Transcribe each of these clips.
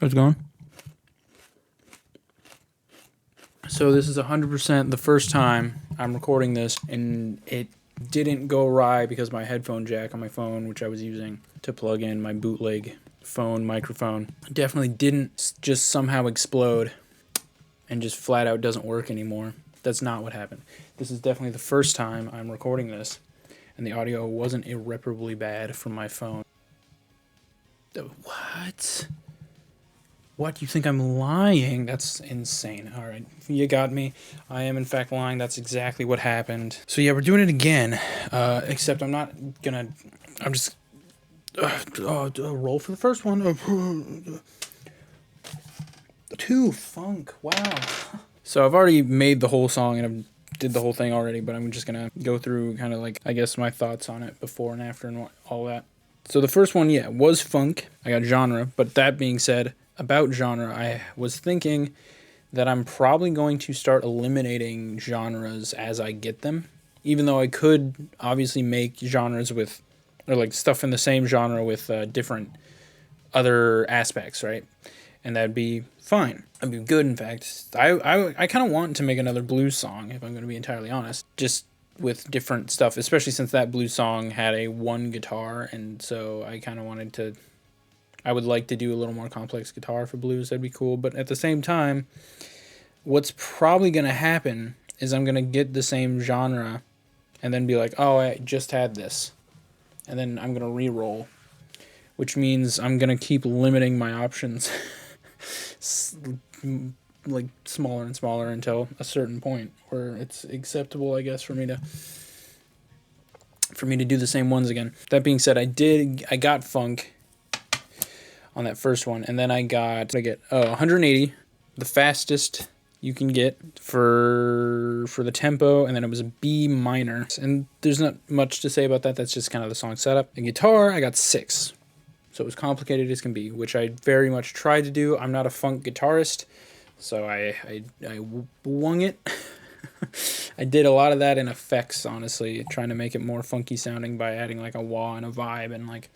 How's it going? So this is 100% the first time I'm recording this, and it didn't go awry because my headphone jack on my phone, which I was using to plug in my bootleg phone microphone, definitely didn't just somehow explode and just flat out doesn't work anymore. That's not what happened. This is definitely the first time I'm recording this, and the audio wasn't irreparably bad from my phone. What? What? You think I'm lying? That's insane. All right, you got me. I am in fact lying. That's exactly what happened. So yeah, we're doing it again. Except I'm not gonna. I'm just roll for the first one. 2 funk. Wow. So I've already made the whole song and I've did the whole thing already, but I'm just gonna go through kind of like, I guess, my thoughts on it before and after and all that. So the first one, yeah, was funk. I got genre, but that being said, about genre, I was thinking that I'm probably going to start eliminating genres as I get them, even though I could obviously make genres with, or like stuff in the same genre with different other aspects, right? And that'd be fine. That'd be good, in fact. I kind of want to make another blues song, if I'm going to be entirely honest, just with different stuff, especially since that blues song had a 1 guitar, and so I kind of wanted to, I would like to do a little more complex guitar for blues. That'd be cool. But at the same time, what's probably going to happen is I'm going to get the same genre and then be like, oh, I just had this. And then I'm going to re-roll, which means I'm going to keep limiting my options like smaller and smaller until a certain point where it's acceptable, I guess, for me to do the same ones again. That being said, I got funk on that first one, and then I get 180, the fastest you can get for the tempo, and then it was a B minor, and there's not much to say about that. That's just kind of the song setup. The guitar, I got 6, so it was complicated as can be, which I very much tried to do. I'm not a funk guitarist, so I wung it. I did a lot of that in effects, honestly, trying to make it more funky sounding by adding like a wah and a vibe and like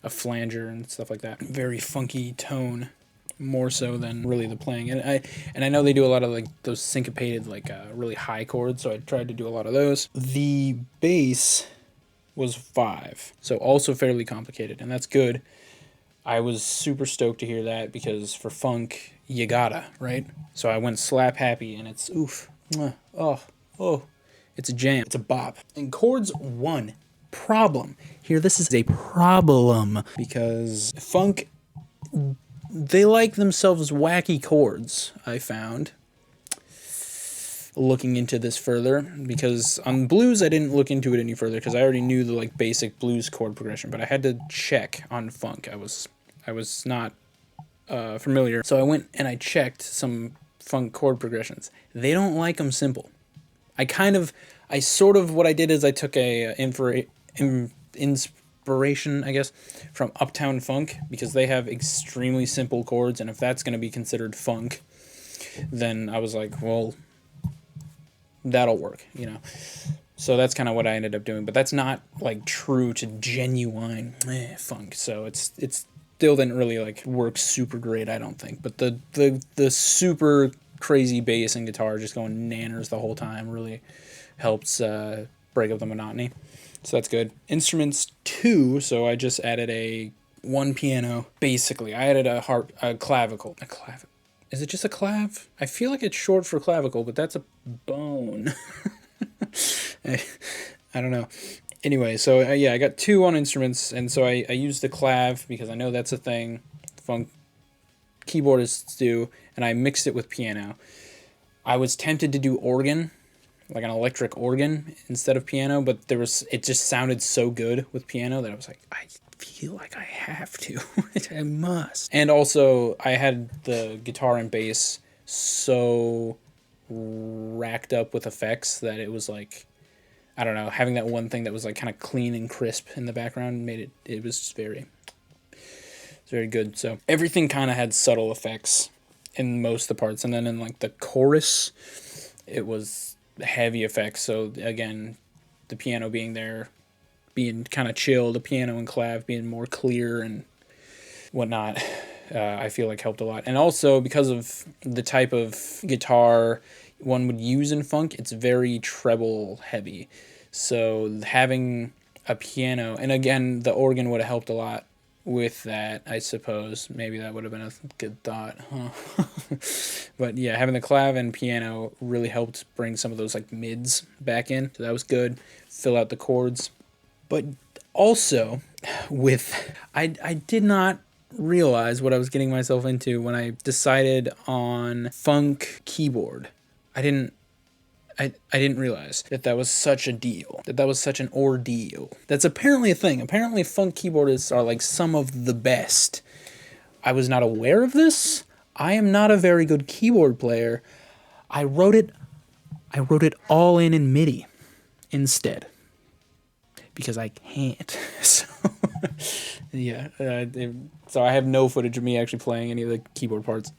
a flanger and stuff like that. Very funky tone, more so than really the playing. And I know they do a lot of like those syncopated, like really high chords, so I tried to do a lot of those. The bass was 5, so also fairly complicated, and that's good. I was super stoked to hear that because for funk, you gotta, right? So I went slap happy, and it's oof, oh, it's a jam, it's a bop. And chords 1. Problem. Here, this is a problem because funk, they like themselves wacky chords, I found, looking into this further, because on blues I didn't look into it any further because I already knew the like basic blues chord progression, but I had to check on funk. I was not familiar, so I went and I checked some funk chord progressions. They don't like them simple. What I did is I took a inspiration, I guess, from Uptown Funk, because they have extremely simple chords, and if that's going to be considered funk, then I was like, well, that'll work, you know. So that's kind of what I ended up doing, but that's not like true to genuine funk. So it's still didn't really like work super great, I don't think. But the super crazy bass and guitar just going nanners the whole time really helps break up the monotony. So that's good. Instruments 2, so I just added 1 piano. Basically, I added a clavicle. A clavicle. Is it just a clav? I feel like it's short for clavicle, but that's a bone. I don't know. Anyway, so yeah, I got 2 on instruments, and so I used the clav because I know that's a thing funk keyboardists do, and I mixed it with piano. I was tempted to do organ, like an electric organ instead of piano, but it just sounded so good with piano that I was like, I feel like I have to. I must. And also, I had the guitar and bass so racked up with effects that it was like, I don't know, having that one thing that was like kind of clean and crisp in the background made it was very good. So everything kind of had subtle effects in most of the parts, and then in like the chorus, it was heavy effects. So again, the piano being there, being kind of chill, the piano and clav being more clear and whatnot. I feel like helped a lot. And also because of the type of guitar one would use in funk, it's very treble heavy. So having a piano, and again, the organ would have helped a lot with that, I suppose. Maybe that would have been a good thought, huh? But yeah, having the clav and piano really helped bring some of those like mids back in. So that was good. Fill out the chords. But also I did not realize what I was getting myself into when I decided on funk keyboard. I didn't realize that was such a deal, that was such an ordeal. That's apparently a thing. Apparently funk keyboardists are like some of the best. I was not aware of this. I am not a very good keyboard player. I wrote it all in MIDI instead because I can't. So yeah, so I have no footage of me actually playing any of the keyboard parts.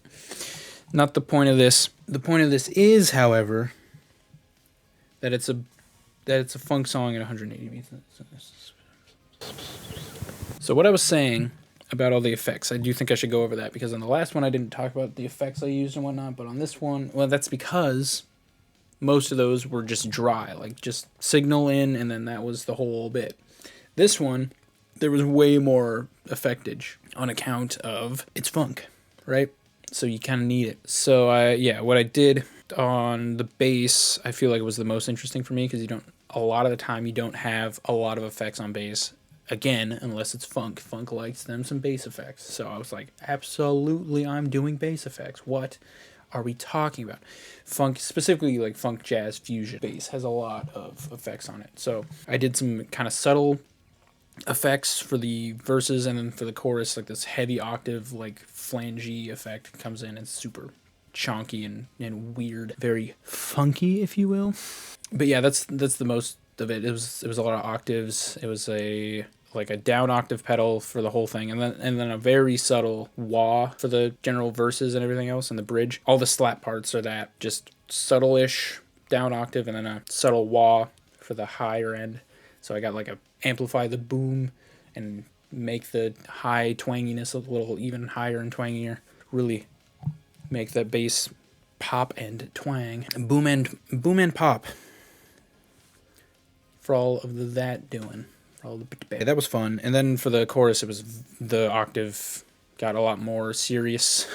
Not the point of this. The point of this is, however, that it's a funk song at 180 beats. So what I was saying about all the effects, I do think I should go over that, because on the last one I didn't talk about the effects I used and whatnot, but on this one, well, that's because most of those were just dry, like just signal in, and then that was the whole bit. This one, there was way more effectage on account of it's funk, right? So you kind of need it. So what I did on the bass, I feel like it was the most interesting for me, because a lot of the time you don't have a lot of effects on bass. Again, unless it's funk. Funk likes them some bass effects. So I was like, absolutely, I'm doing bass effects. What are we talking about? Funk, specifically like funk jazz fusion bass, has a lot of effects on it. So I did some kind of subtle effects for the verses, and then for the chorus, like this heavy octave, like flangey effect comes in. It's super chonky and weird, very funky, if you will. But yeah, that's the most of it. It was a lot of octaves. It was a down octave pedal for the whole thing, and then a very subtle wah for the general verses and everything else, and the bridge. All the slap parts are that just subtle-ish down octave, and then a subtle wah for the higher end. So I got like amplify the boom and make the high twanginess a little even higher and twangier. Really make that bass pop and twang. Boom and pop. For all of that doing. That was fun. And then for the chorus, it was the octave got a lot more serious.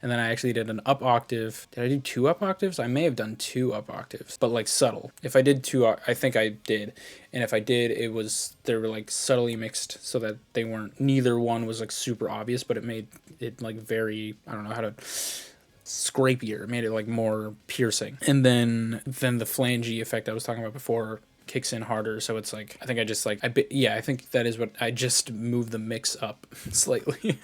And then I actually did an up octave. Did I do 2 up octaves? I may have done 2 up octaves, but like subtle. If I did 2, I think I did. And if I did, they were like subtly mixed so that neither one was like super obvious, but it made it like very, I don't know how to, scrapier. It made it like more piercing. And then the flangey effect I was talking about before kicks in harder, so it's like I think I just like I think that is what I just moved the mix up slightly.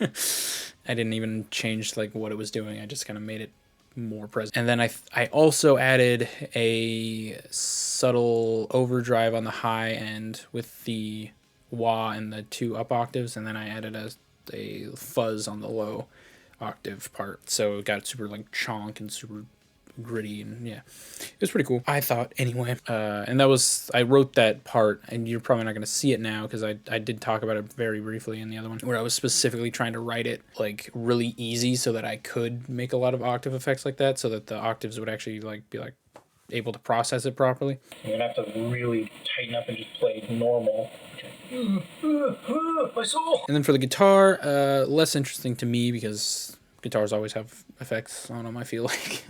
I didn't even change like what it was doing. I just kind of made it more present. And then I also added a subtle overdrive on the high end with the wah and the 2 up octaves, and then I added a fuzz on the low octave part, so it got super like chonk and super gritty, and yeah, it was pretty cool, I thought, anyway. And I wrote that part, and you're probably not going to see it now because I did talk about it very briefly in the other one, where I was specifically trying to write it like really easy so that I could make a lot of octave effects like that, so that the octaves would actually like be like able to process it properly. You're gonna have to really tighten up and just play normal. My soul. And then for the guitar, less interesting to me because guitars always have effects on them, I feel like.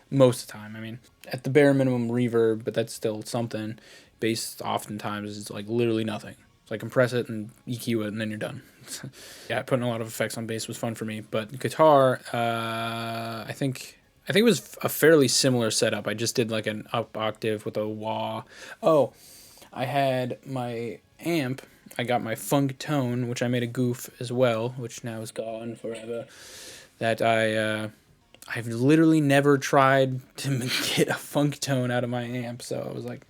Most of the time. I mean, at the bare minimum, reverb, but that's still something. Bass oftentimes is like literally nothing. It's like compress it and EQ it and then you're done. Yeah, putting a lot of effects on bass was fun for me. But guitar, I think it was a fairly similar setup. I just did like an up octave with a wah. Oh, I had my amp. I got my funk tone, which I made a goof as well, which now is gone forever. That I've literally never tried to get a funk tone out of my amp, so I was like,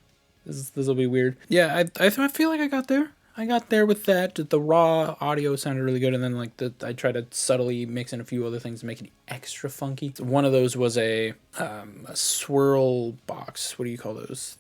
this will be weird. Yeah, I feel like I got there. I got there with that. The raw audio sounded really good, and then like I tried to subtly mix in a few other things to make it extra funky. One of those was a swirl box. What do you call those?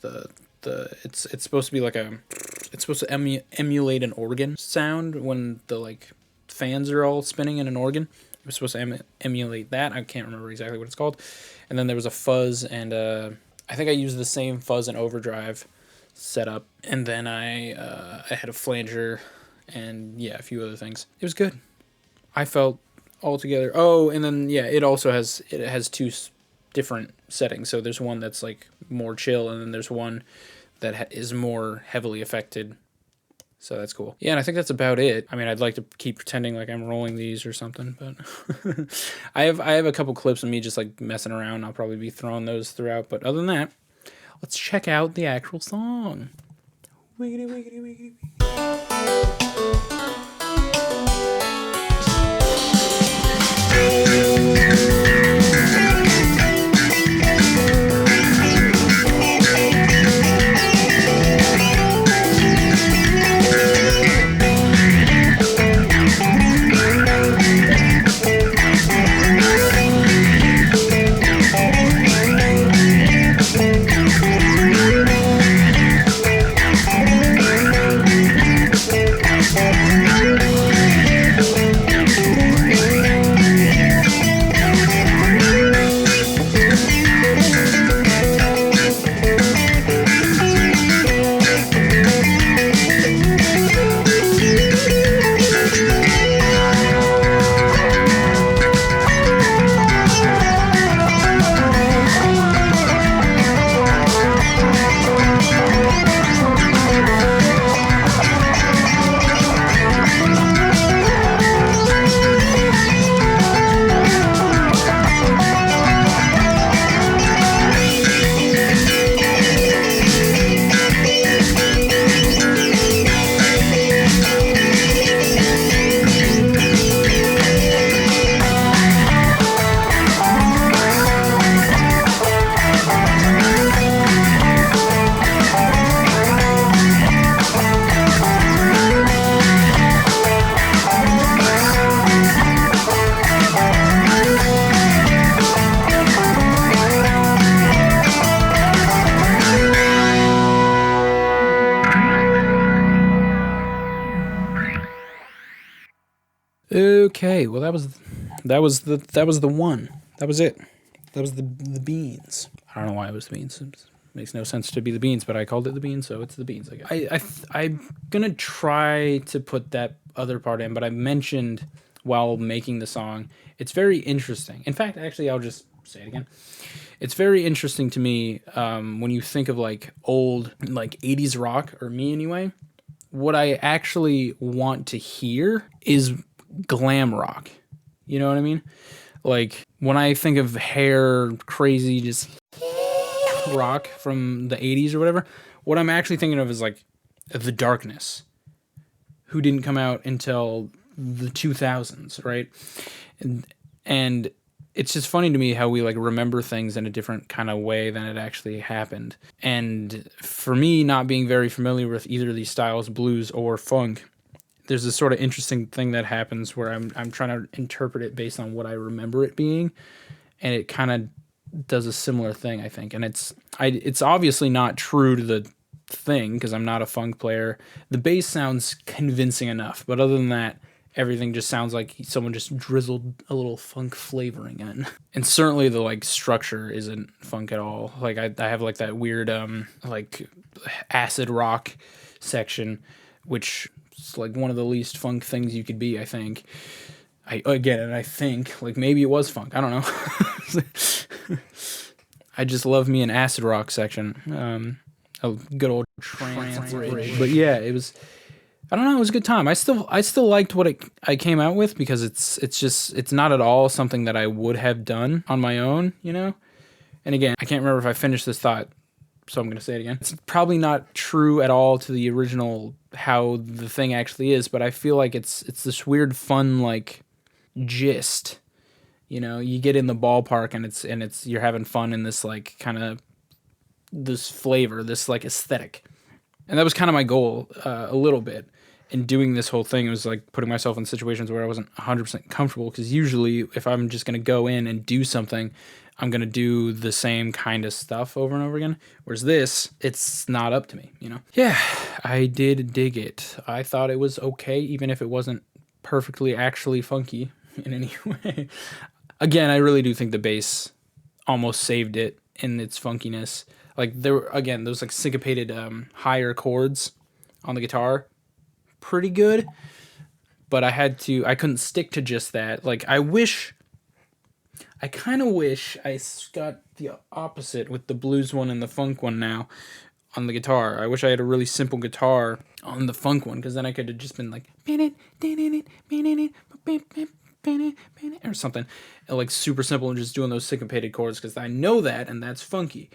It's supposed to be like it's supposed to emulate an organ sound when the like fans are all spinning in an organ. It was supposed to emulate that. I can't remember exactly what it's called. And then there was a fuzz, and I think I used the same fuzz and overdrive setup. And then I had a flanger, and yeah, a few other things. It was good. I felt altogether. Oh, and then yeah, it has two different settings. So there's one that's like more chill, and then there's one that is more heavily affected. So that's cool. Yeah, and I think that's about it. I mean, I'd like to keep pretending like I'm rolling these or something, but I have a couple clips of me just like messing around. I'll probably be throwing those throughout. But other than that, let's check out the actual song. Wiggity, wiggity, wiggity, wiggity. Okay, well that was the one. That was it. That was the beans. I don't know why it was the beans. It makes no sense to be the beans, but I called it the beans, so it's the beans, I guess. I'm gonna try to put that other part in, but I mentioned while making the song, it's very interesting. In fact, actually, I'll just say it again. It's very interesting to me when you think of like old, like 80s rock, or me anyway. What I actually want to hear is glam rock. You know what I mean? Like when I think of hair crazy just rock from the 80s or whatever, what I'm actually thinking of is like The Darkness, who didn't come out until the 2000s, right? And it's just funny to me how we like remember things in a different kind of way than it actually happened. And for me, not being very familiar with either of these styles, blues or funk, there's this sort of interesting thing that happens where I'm trying to interpret it based on what I remember it being, and it kind of does a similar thing, I think. And it's obviously not true to the thing because I'm not a funk player. The bass sounds convincing enough, but other than that, everything just sounds like someone just drizzled a little funk flavoring in. And certainly the like structure isn't funk at all. Like I have like that weird like acid rock section, which is like one of the least funk things you could be, I think. I think like maybe it was funk. I don't know. I just love me an acid rock section. A good old trance bridge. But yeah, it was, I don't know, it was a good time. I still liked what I came out with because it's not at all something that I would have done on my own, you know? And again, I can't remember if I finished this thought, so I'm going to say it again. It's probably not true at all to the original how the thing actually is, but I feel like it's this weird fun like gist. You know, you get in the ballpark and it's you're having fun in this like kind of this flavor, this like aesthetic. And that was kind of my goal a little bit in doing this whole thing. It was like putting myself in situations where I wasn't 100% comfortable, because usually if I'm just going to go in and do something, I'm going to do the same kind of stuff over and over again. Whereas this, it's not up to me, you know? Yeah, I did dig it. I thought it was okay, even if it wasn't perfectly actually funky in any way. Again, I really do think the bass almost saved it in its funkiness. Like there were, again, those like syncopated higher chords on the guitar, pretty good. But I couldn't stick to just that. Like I kind of wish I got the opposite with the blues one and the funk one now on the guitar. I wish I had a really simple guitar on the funk one, because then I could have just been like or something, like super simple and just doing those syncopated chords, because I know that and that's funky.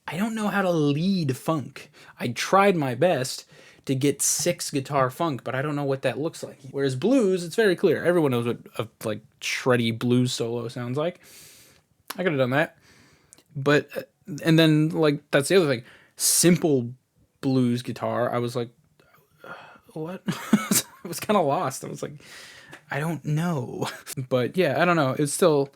I don't know how to lead funk. I tried my best to get 6 guitar funk, but I don't know what that looks like. Whereas blues, it's very clear. Everyone knows what a like shreddy blues solo sounds like. I could have done that. But and then like that's the other thing. Simple blues guitar, I was like, what? I was kind of lost. I was like, I don't know. But yeah, I don't know. It's still,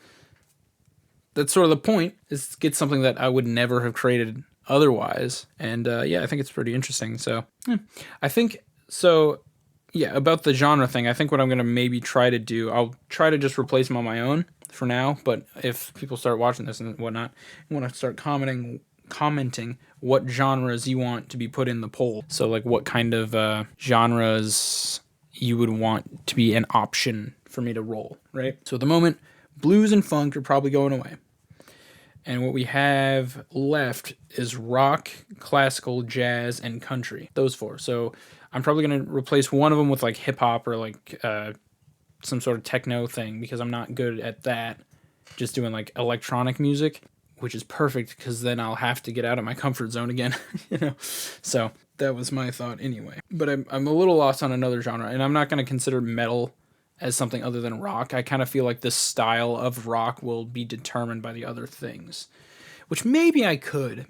that's sort of the point, is to get something that I would never have created otherwise. And yeah, I think it's pretty interesting. So I think so. Yeah, about the genre thing, I think what I'm gonna maybe try to do, I'll try to just replace them on my own for now. But if people start watching this and whatnot, want to start commenting what genres you want to be put in the poll. So like what kind of genres you would want to be an option for me to roll, right? So at the moment, blues and funk are probably going away. And what we have left is rock, classical, jazz, and country. Those 4. So I'm probably going to replace one of them with like hip hop or like some sort of techno thing, because I'm not good at that. Just doing like electronic music, which is perfect, because then I'll have to get out of my comfort zone again, you know? So that was my thought anyway. But I'm a little lost on another genre, and I'm not going to consider metal as something other than rock. I kind of feel like the style of rock will be determined by the other things, which maybe I could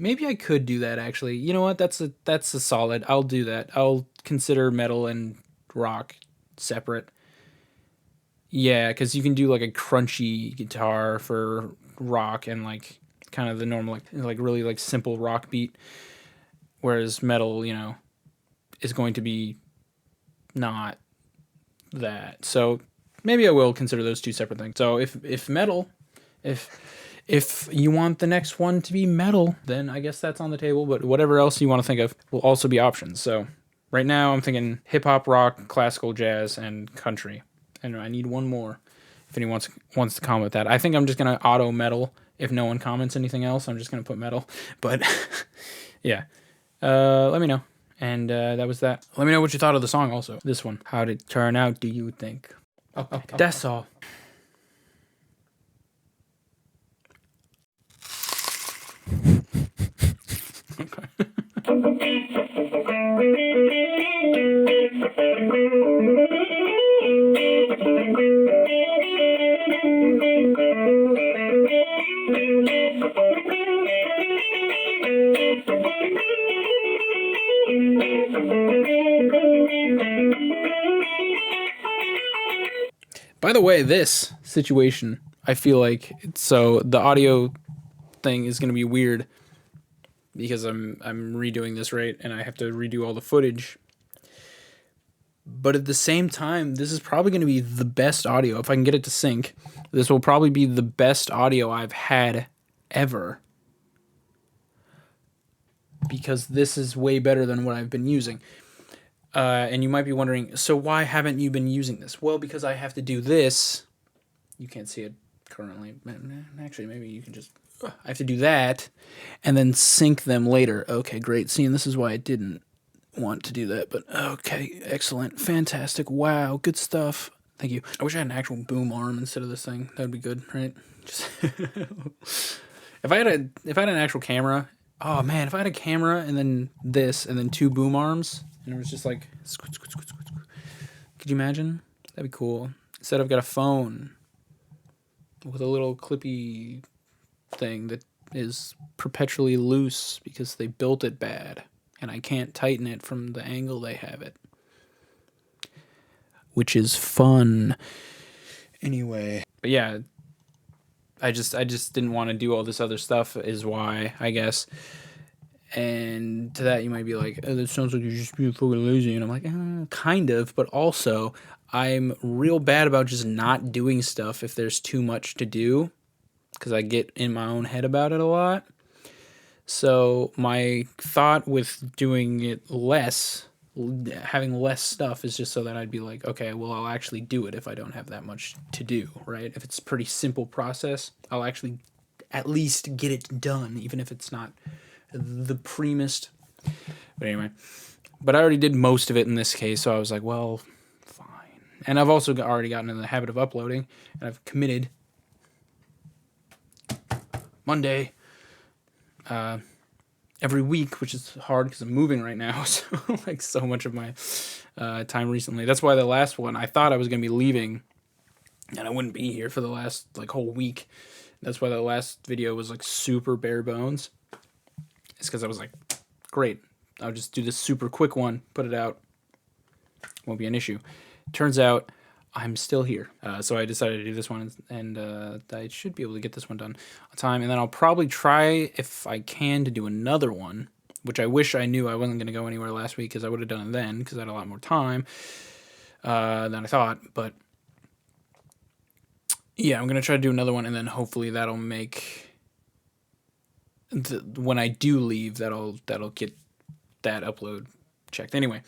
do that actually. You know what? That's a solid. I'll do that. I'll consider metal and rock separate. Yeah, because you can do like a crunchy guitar for rock and like kind of the normal like really like simple rock beat, whereas metal, you know, is going to be not that. So maybe I will consider those 2 separate things. So if metal, if you want the next one to be metal, then I guess that's on the table. But whatever else you want to think of will also be options. So right now I'm thinking hip hop, rock, classical, jazz, and country. And I need one more if anyone wants to comment that. I think I'm just gonna auto metal. If no one comments anything else, I'm just gonna put metal. But yeah, let me know. And that was that. Let me know what you thought of the song also. This one. How did it turn out, do you think? That's all. By the way, this situation, I feel like, so the audio thing is going to be weird because I'm redoing this, right? And I have to redo all the footage. But at the same time, this is probably going to be the best audio. If I can get it to sync, this will probably be the best audio I've had ever. Because this is way better than what I've been using. And you might be wondering, so why haven't you been using this? Well, because I have to do this. You can't see it currently. Actually, maybe you can just... I have to do that and then sync them later. Okay, great. See, and this is why I didn't want to do that. But okay, excellent. Fantastic. Wow, good stuff. Thank you. I wish I had an actual boom arm instead of this thing. That would be good, right? Just if I had an actual camera... Oh, man, if I had a camera and then this and then 2 boom arms... And it was just like, could you imagine? That'd be cool. Instead, I've got a phone with a little clippy thing that is perpetually loose because they built it bad. And I can't tighten it from the angle they have it. Which is fun. Anyway. But yeah, I just didn't want to do all this other stuff is why, I guess. And to that, you might be like, oh, that sounds like you're just being fucking lazy. And I'm like, kind of, but also I'm real bad about just not doing stuff if there's too much to do, because I get in my own head about it a lot. So my thought with doing it less, having less stuff, is just so that I'd be like, okay, well, I'll actually do it if I don't have that much to do, right? If it's a pretty simple process, I'll actually at least get it done, even if it's not the primest. But anyway, but I already did most of it in this case, so I was like, well, fine. And I've also already gotten in the habit of uploading, and I've committed Monday every week, which is hard because I'm moving right now. So like so much of my time recently. That's why the last one, I thought I was going to be leaving and I wouldn't be here for the last like whole week. That's why the last video was like super bare bones. It's because I was like, great, I'll just do this super quick one, put it out, won't be an issue. Turns out I'm still here. So I decided to do this one, and I should be able to get this one done on time. And then I'll probably try, if I can, to do another one, which I wish I knew I wasn't going to go anywhere last week, because I would have done it then, because I had a lot more time than I thought. But yeah, I'm going to try to do another one, and then hopefully that'll make... when I do leave, that'll get that upload checked. Anyway,